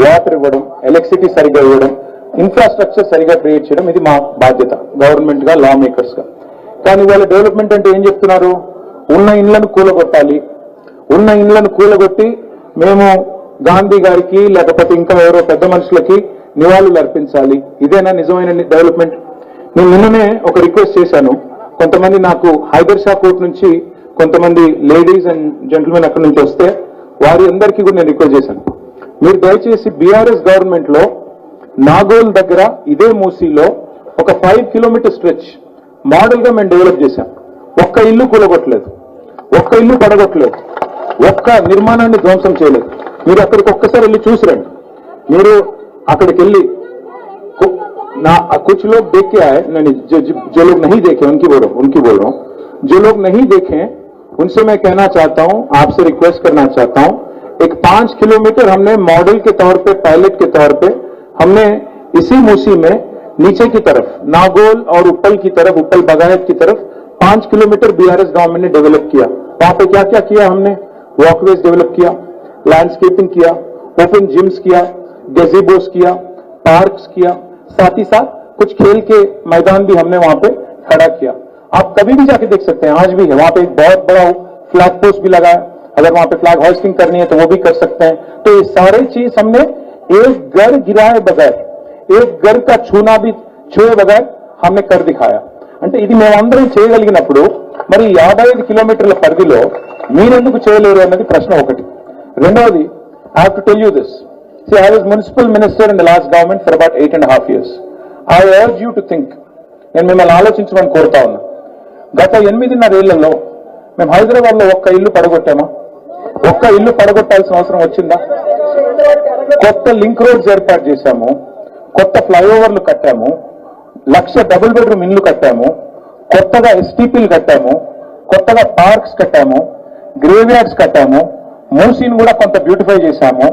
Water ఇవ్వడం, electricity సరిగ్గా ఇవ్వడం, ఇన్ఫ్రాస్ట్రక్చర్ సరిగ్గా క్రియేట్ చేయడం ఇది మా బాధ్యత గవర్నమెంట్ గా, లా మేకర్స్ గా. కానీ వాళ్ళ డెవలప్మెంట్ అంటే ఏం చెప్తున్నారు? ఉన్న ఇండ్లను కూలగొట్టాలి, ఉన్న ఇండ్లను కూలగొట్టి మేము గాంధీ గారికి లేకపోతే ఇంకా ఎవరో పెద్ద మనుషులకి నివాళులు అర్పించాలి. ఇదేనా నిజమైన డెవలప్మెంట్? నేను నిన్ననే ఒక రిక్వెస్ట్ చేశాను. కొంతమంది నాకు హైదర్ షా కోర్ట్ నుంచి కొంతమంది లేడీస్ అండ్ జెంటిల్మెన్ అక్కడి నుంచి వస్తే వారి అందరికీ కూడా నేను రిక్వెస్ట్ చేశాను, మీరు దయచేసి బీఆర్ఎస్ గవర్నమెంట్ లో నాగోల్ దగ్గర ఇదే మూసీలో ఒక 5 కిలోమీటర్ స్ట్రెచ్ మోడల్ గా మేము డెవలప్ చేశాం. ఒక్క ఇల్లు కూలగొట్టలేదు, ఒక్క ఇల్లు పడగొట్టలేదు, ఒక్క నిర్మాణాన్ని ధ్వంసం చేయలేదు. మీరు అక్కడికి ఒక్కసారి వెళ్ళి చూసిరండి. మీరు అక్కడికి వెళ్ళి कुछ लोग देख के आए, नहीं जो लोग नहीं देखे उनकी बोल रहा हूं, जो लोग नहीं देखे उनसे मैं कहना चाहता हूं, आपसे रिक्वेस्ट करना चाहता हूं, एक 5 किलोमीटर हमने मॉडल के तौर पे, पायलट के तौर पे हमने इसी मूसी में नीचे की तरफ नागोल और उप्पल की तरफ, उप्पल बगायत की तरफ 5 किलोमीटर बीआरएस गवर्नमेंट ने डेवलप किया. वहां पे क्या क्या किया हमने? वॉकवेज डेवलप किया, लैंडस्केपिंग किया, ओपन जिम्स किया, गज़ेबोस किया, पार्क्स किया, साथ ही साथ कुछ खेल के मैदान भी हमने वहां पे खड़ा किया. आप कभी भी जाके देख सकते हैं, आज भी है वहां पे एक बहुत बड़ा फ्लैग पोस्ट भी लगा है. अगर वहां पे फ्लैग होस्टिंग करनी है तो वो भी कर सकते हैं. तो ये सारे चीज हमने एक घर गिराए बगैर, एक घर का छूना भी छुए बगैर हमने कर दिखाया. అంటే ఇది మేమందరం చేయగలిగినప్పుడు మరి 55 కిలోమీటర్ల పరిధిలో మీరెందుకు చేయలేరు అన్నది ప్రశ్న ఒకటి. రెండవది, I have to tell you this. See, I was municipal minister in the last government for about 8.5 years. I urge you to think. నేను మిమ్మల్ని ఆలోచించమని కోరుతా ఉన్నా. గత 8.5 ఏళ్లలో మేము హైదరాబాద్ లో ఒక్క ఇల్లు పడగొట్టామా? ఒక్క ఇల్లు పడగొట్టాల్సిన అవసరం వచ్చిందా? కొత్త లింక్ రోడ్స్ ఏర్పాటు చేశాము, కొత్త ఫ్లైఓవర్లు కట్టాము, 1,00,000 డబుల్ బెడ్రూమ్ ఇల్లు కట్టాము, కొత్తగా ఎస్టీపీలు కట్టాము, కొత్తగా పార్క్స్ కట్టాము, గ్రేవ్ యార్డ్స్ కట్టాము, మూసీని కూడా కొంత బ్యూటిఫై చేశాము,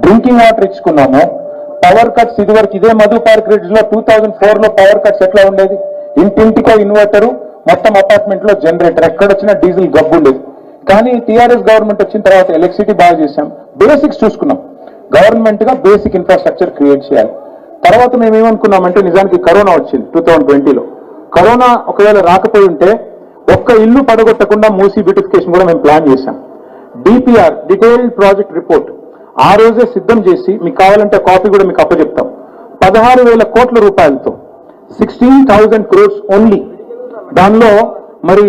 డ్రింకింగ్ వాటర్ ఇచ్చుకున్నాము. పవర్ కట్స్ ఇదివరకు ఇదే మధు పార్క్ రిడ్జ్ లో 2004 లో పవర్ కట్స్ ఎట్లా ఉండేది? ఇంటింటికో ఇన్వర్టరు, మొత్తం అపార్ట్మెంట్ లో జనరేటర్, ఎక్కడొచ్చినా డీజిల్ గబ్బు ఉండేది. కానీ టీఆర్ఎస్ గవర్నమెంట్ వచ్చిన తర్వాత ఎలక్ట్రిసిటీ బాగా చేశాం, బేసిక్స్ చూసుకున్నాం. గవర్నమెంట్ గా బేసిక్ ఇన్ఫ్రాస్ట్రక్చర్ క్రియేట్ చేయాలి. తర్వాత మేము ఏమనుకున్నామంటే, నిజానికి కరోనా వచ్చింది 2020లో. కరోనా ఒకవేళ రాకపోయి ఉంటే ఒక్క ఇల్లు పడగొట్టకుండా మూసీ బ్యూటిఫికేషన్ కూడా మేము ప్లాన్ చేశాం. డిపిఆర్, డీటెయిల్డ్ ప్రాజెక్ట్ రిపోర్ట్ ఆ రోజే సిద్ధం చేసి మీకు కావాలంటే కాపీ కూడా మీకు అప్పచెప్తాం. 16,000 కోట్ల రూపాయలతో 16,000 crores ఓన్లీ. దానిలో మరి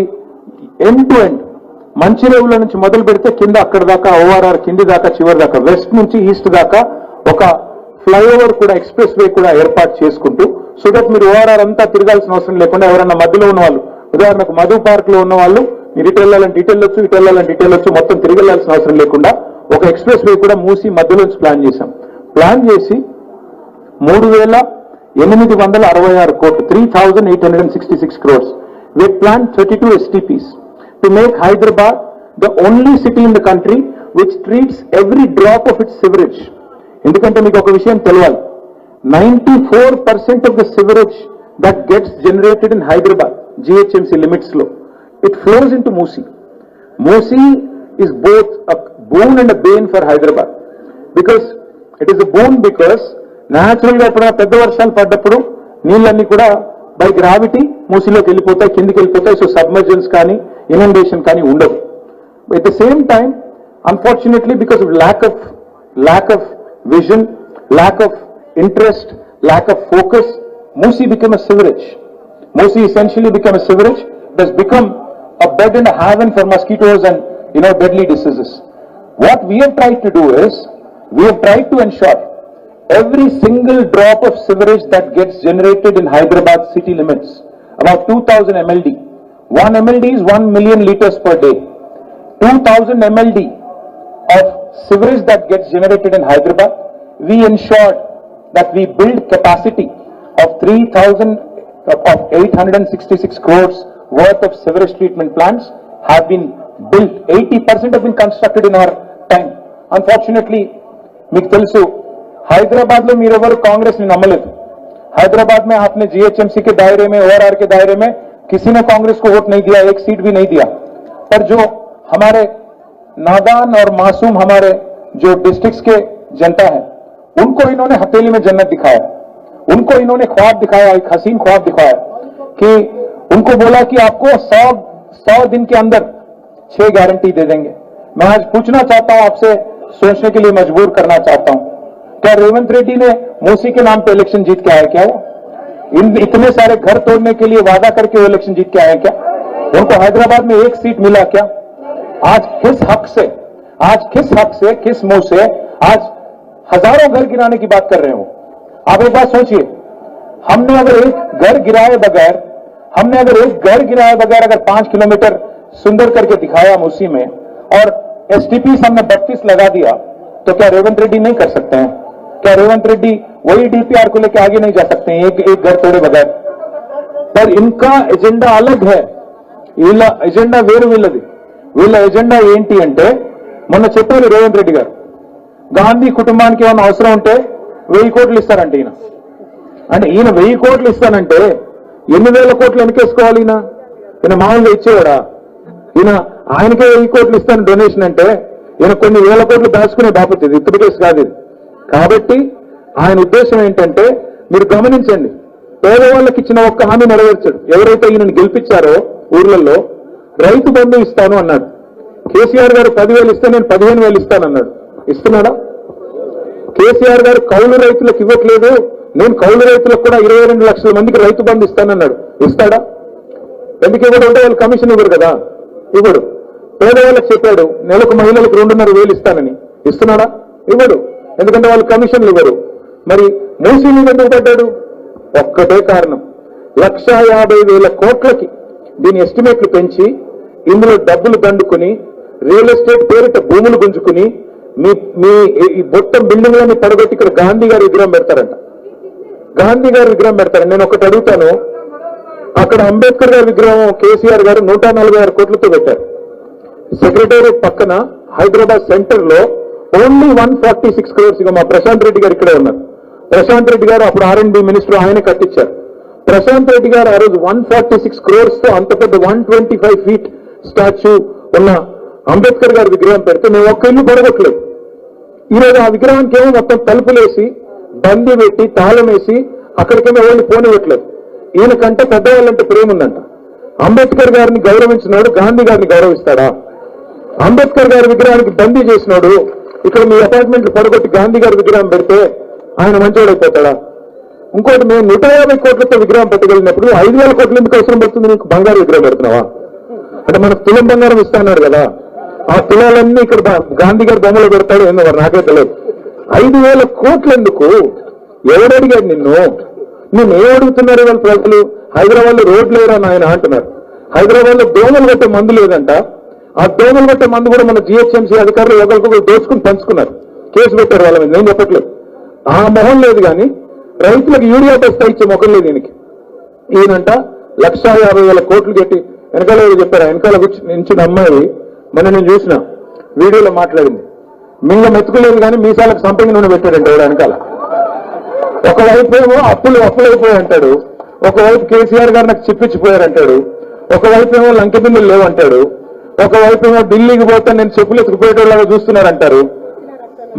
ఎండ్ టు ఎండ్ మంచిరేవుల నుంచి మొదలు పెడితే కింద అక్కడ దాకా, ఓఆర్ఆర్ కింది దాకా, చివరి దాకా, వెస్ట్ నుంచి ఈస్ట్ దాకా ఒక ఫ్లైఓవర్ కూడా, ఎక్స్ప్రెస్ వే కూడా ఏర్పాటు చేసుకుంటూ, సో దట్ మీరు ఓఆర్ఆర్ అంతా తిరగాల్సిన అవసరం లేకుండా ఎవరన్నా మధ్యలో ఉన్న వాళ్ళు, ఉదాహరణకు మధు పార్క్ లో ఉన్న వాళ్ళు మీరు ఇటు వెళ్ళాలంటే ఇటు వెళ్ళొచ్చు, ఇటు వెళ్ళాలంటే ఇటు వెళ్ళొచ్చు, మొత్తం తిరగెళ్లాల్సిన అవసరం లేకుండా ఒక ఎక్స్ప్రెస్ వే కూడా మూసి మధ్యలో నుంచి ప్లాన్ చేశాం. ప్లాన్ చేసి 3,866 కోట్లు, 3,866 crores. We planned 32 STPs to make Hyderabad the only city in the country which treats every drop of its sewerage. ఎందుకంటే మీకు ఒక విషయం తెలియాలి, 94% of the sewerage that gets generated in Hyderabad, GHMC limits లో, it flows into Moosi. Moosi is both a boon and a bane for Hyderabad. Because it is a boon because natural గా ఎప్పుడైనా పెద్ద వర్షాలు పడ్డప్పుడు నీళ్ళన్నీ కూడా by gravity మూసీలోకి వెళ్ళిపోతాయి, కిందికి వెళ్ళిపోతాయి. సో సబ్మర్జెన్స్ కానీ ఇనండేషన్ కానీ ఉండదు. At the same time unfortunately because of lack of vision, lack of interest, lack of focus, Moosi became a sewerage. Moosi essentially became a sewerage. It has become a bed and a haven for mosquitoes and deadly diseases. What we have tried to do is, we have tried to ensure every single drop of sewerage that gets generated in Hyderabad city limits, about 2,000 MLD. 1 MLD is 1 million liters per day. 2,000 MLD of sewerage that gets generated in Hyderabad, we ensured that we build capacity of 866 crores worth of sewerage treatment plants have been built. 80% have been constructed in our time. Unfortunately, మీకు తెలుసు, हैदराबाद में मीरेवर कांग्रेस ने नमलित. हैदराबाद में आपने GHMC के दायरे में, ORR के दायरे में किसी ने कांग्रेस को वोट नहीं दिया, एक सीट भी नहीं दिया. पर जो हमारे नादान और मासूम हमारे जो डिस्ट्रिक्ट्स के जनता है, उनको इन्होंने हथेली में जन्नत दिखाया, उनको इन्होंने ख्वाब दिखाया, एक हसीन ख्वाब दिखाया कि उनको बोला कि आपको 100 दिन के अंदर 6 गारंटी दे देंगे। मैं आज पूछना चाहता हूं आपसे, सोचने के लिए मजबूर करना चाहता हूं, क्या रेवंत रेड्डी ने मूसी के नाम पे इलेक्शन जीत के आए क्या? इतने सारे घर तोड़ने के लिए वादा करके वो इलेक्शन जीत के आए क्या? उनको हैदराबाद में 1 सीट मिला क्या? आज किस हक से, किस मुंह से आज हजारों घर गिराने की बात कर रहे हो? आप एक बात सोचिए, हमने अगर एक घर गिराए बगैर अगर 5 किलोमीटर सुंदर करके दिखाया मूसी में और एसटीपी हमने 32 लगा दिया, तो क्या रेवंत रेड्डी नहीं कर सकते हैं? क्या रेवंत रेड्डी वही डीपीआर को लेकर आगे नहीं जा सकते हैं एक घर तोड़े बगैर? पर इनका एजेंडा अलग है, एजेंडा వేరు వీళ్ళ ఎజెండా ఏంటి అంటే, మొన్న చెప్పారు రేవంత్ రెడ్డి గారు, గాంధీ కుటుంబానికి ఏమైనా అవసరం ఉంటే 1000 కోట్లు ఇస్తారంటే ఈయన. అంటే ఈయన 1000 కోట్లు ఇస్తానంటే ఎన్ని వేల కోట్లు వెనకేసుకోవాలి? ఈయన మామూలుగా ఇచ్చేవాడా? ఆయనకే 1000 కోట్లు ఇస్తాను డొనేషన్ అంటే ఈయన కొన్ని వేల కోట్లు దాచుకునే బాపతి, ఇది ఇప్పుడు కేసు కాదు ఇది. కాబట్టి ఆయన ఉద్దేశం ఏంటంటే, మీరు గమనించండి, పేదవాళ్ళకి ఇచ్చిన ఒక్క హామీ నెరవేర్చాడు. ఎవరైతే ఈయనను గెలిపించారో ఊర్లలో రైతు బంధు ఇస్తాను అన్నాడు. కేసీఆర్ గారు 10,000 ఇస్తే నేను 15,000 ఇస్తానన్నాడు. ఇస్తున్నాడా? కేసీఆర్ గారు కౌలు రైతులకు ఇవ్వట్లేదు, నేను కౌలు రైతులకు కూడా 22 లక్షల మందికి రైతు బంధు ఇస్తానన్నాడు. ఇస్తాడా? ఎందుకు ఇవ్వడు అంటే వాళ్ళు కమిషన్ ఇవ్వరు కదా, ఇవ్వడు. పేదవాళ్ళకి చెప్పాడు నెలకు మహిళలకు 2,500 ఇస్తానని, ఇస్తున్నాడా? ఇవ్వడు, ఎందుకంటే వాళ్ళు కమిషన్లు ఇవ్వరు. మరి మూసీ మీద ఎందుకు పడ్డాడు? ఒక్కటే కారణం, 1,50,000 కోట్లకి దీని ఎస్టిమేట్లు పెంచి ఇందులో డబ్బులు దండుకుని రియల్ ఎస్టేట్ పేరిట భూములు గుంజుకుని మీ ఈ మొత్తం బిల్డింగ్లని పడగొట్టి ఇక్కడ గాంధీ గారి విగ్రహం పెడతారంట. నేను ఒకటి అడుగుతాను, అక్కడ అంబేద్కర్ గారి విగ్రహం కేసీఆర్ గారు 146 కోట్లతో పెట్టారు. సెక్రటేరియట్ పక్కన హైదరాబాద్ సెంటర్ లో ఓన్లీ 146 crores. ఇక మా ప్రశాంత్ రెడ్డి గారు ఇక్కడే ఉన్నారు. ప్రశాంత్ రెడ్డి గారు అప్పుడు R&B మినిస్టర్, ఆయన కట్టించారు. ప్రశాంత్ రెడ్డి గారు ఆ రోజు 146 crores తో అంత పెద్ద 125 feet స్టాచ్యూ ఉన్న అంబేద్కర్ గారి విగ్రహం పెడితే మేము ఒక్క ఇల్లు పడగొట్టలేదు. ఈరోజు ఆ విగ్రహానికి ఏమో మొత్తం తలుపులేసి బందీ పెట్టి తాళం వేసి అక్కడికేమో ఎవరిని పోనివ్వట్లేదు. ఈయనకంటే పెద్దవాళ్ళంటే ప్రేమ ఉందంట. అంబేద్కర్ గారిని గౌరవించినాడు గాంధీ గారిని గౌరవిస్తాడా? అంబేద్కర్ గారి విగ్రహానికి బందీ చేసినాడు ఇక్కడ మీ అపార్ట్మెంట్లు పడగొట్టి గాంధీ గారి విగ్రహం పెడితే ఆయన మంచోడైపోతాడా? ఇంకోటి, మేము 150 కోట్లతో విగ్రహం పెట్టగలిగినప్పుడు 5,000 కోట్లు ఎందుకు అవసరం పడుతుంది? నీకు బంగారు విగ్రహం పెడుతున్నావా? అంటే మనకు తులం బంగారం ఇస్తాన్నాడు కదా, ఆ తులాలన్నీ ఇక్కడ గాంధీ గారి బొమ్మలో పెడతాడు ఏందో మరి నాకే తెలియదు. 5,000 కోట్లు ఎందుకు? ఎవరు అడిగాడు నిన్ను? నేను ఏం అడుగుతున్నారు వాళ్ళ ప్రజలు? హైదరాబాద్ లో రోడ్లు లేరా నాయన అంటున్నారు. హైదరాబాద్ లో దోమలు కొట్టే మందు లేదంట. ఆ దోమలు కొట్టే మందు కూడా మన GHMC అధికారులు ఒకరికొకరు దోచుకుని పంచుకున్నారు, కేసు పెట్టారు వాళ్ళ మీద. నేను చెప్పట్లేదు, ఆ మొహం లేదు. కానీ రైతులకు యూరియా టెస్ట్ ఇచ్చే మొఖం లేదు ఈయనకి. ఈయనంట 1,50,000 కోట్లు కట్టి వెనకాల చెప్పారు. వెనకాల నుంచి అమ్మాయి మన నేను చూసిన వీడియోలో మాట్లాడింది, మింగ మెతుకులేదు కానీ మీసాలకు సంపంగి నూనె పెట్టాడంటే ఎవడు వెనకాల. ఒకవైపు ఏమో అప్పులు అయిపోయాయంటాడు, ఒకవైపు కేసీఆర్ గారు నాకు చిప్పిచ్చిపోయారంటాడు, ఒకవైపు ఏమో లంకె బిల్లులు లేవంటాడు, ఒకవైపు ఏమో ఢిల్లీకి పోతే నేను చెప్పులు ఎత్తుకుపోయేటోళ్ళగా చూస్తున్నారంటారు.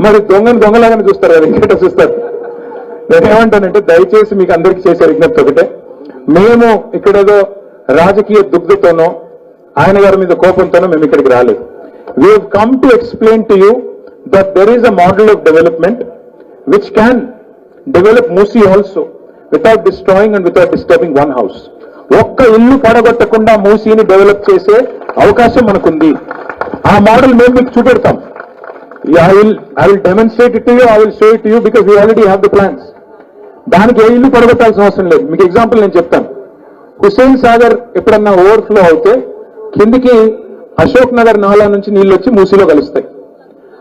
మరి దొంగలాగానే చూస్తారు కదా, ఇంకేట చూస్తారు. నేనేమంటానంటే, దయచేసి మీకు అందరికీ చేసే విజ్ఞప్తి ఒకటే, మేము ఇక్కడేదో రాజకీయ దుగ్ధతోనో ఆయన గారి మీద కోపంతోనో మేము ఇక్కడికి రాలేదు. We have come to explain to you that there is a model of development which can develop Musi also without destroying and without disturbing one house. ఒక్క ఇల్లు పడగొట్టకుండా మూసీని డెవలప్ చేసే అవకాశం మనకుంది. ఆ మోడల్ మేము మీకు చూపెడతాం. I will demonstrate it to you, I will show it to you because we already have the plans. దానికి ఏ ఇల్లు పడగొట్టాల్సిన అవసరం లేదు. మీకు ఎగ్జాంపుల్ నేను చెప్తాను. హుస్సేన్ సాగర్ ఎప్పుడన్నా ఓవర్ఫ్లో అవుతే కిందికి అశోక్ నగర్ నాలా నుంచి నీళ్లు వచ్చి మూసీలో కలుస్తాయి.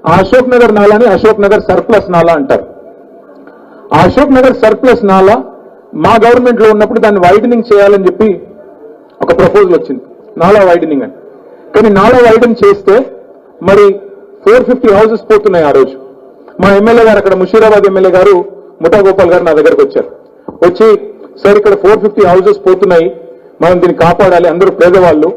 ఆ అశోక్ నగర్ నాలాని అశోక్ నగర్ సర్ప్లస్ నాలా అంటారు. ఆ అశోక్ నగర్ సర్ప్లస్ నాలా మా గవర్నమెంట్ లో ఉన్నప్పుడు దాన్ని వైడనింగ్ చేయాలని చెప్పి ఒక ప్రపోజల్ వచ్చింది, నాలా వైడనింగ్ అని. కానీ నాలా వైడన్ చేస్తే మరి 450 houses పోతున్నాయి. ఆ రోజు మా ఎమ్మెల్యే గారు, అక్కడ ముషీరాబాద్ ఎమ్మెల్యే గారు ముఠా గోపాల్ గారు నా దగ్గరకు వచ్చారు. వచ్చి సార్ ఇక్కడ 450 houses పోతున్నాయి, మనం దీన్ని కాపాడాలి, అందరూ పేదవాళ్ళు,